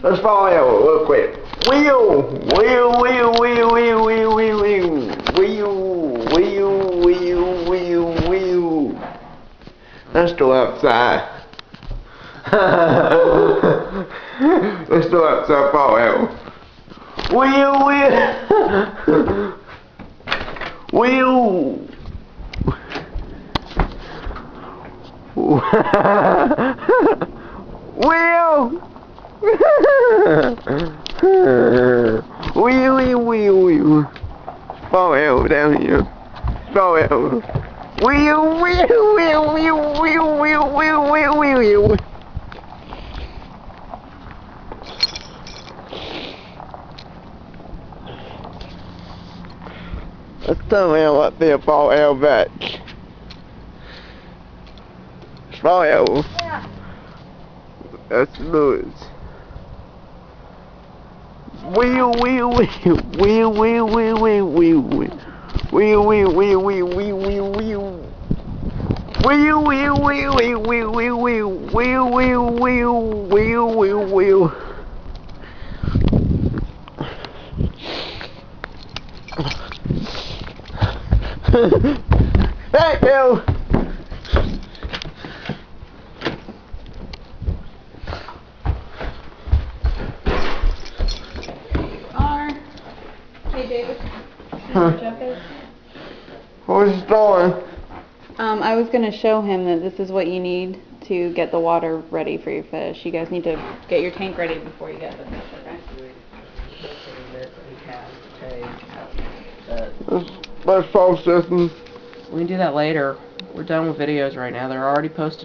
Let's follow out real quick. Wheel, wheel, wheel, wheel, wheel, wheel, wheel, wheel, wheel, wheel, wheel, wheel. Let's go outside. Let's go outside, follow out. Wheel, wheel, wheel. Wheel. Wheel. Fall out down here. Fall out. Wheel. Let's turn around up there, fall out back. Fall out. Yeah. That's Lewis. Wheel. Hey, Bill. Hey, David. Huh? Where's going? I was going to show him that this is what you need to get the water ready for your fish. You guys need to get your tank ready before you get the fish, okay? Let's process them. We can do that later. We're done with videos right now. They're already posted.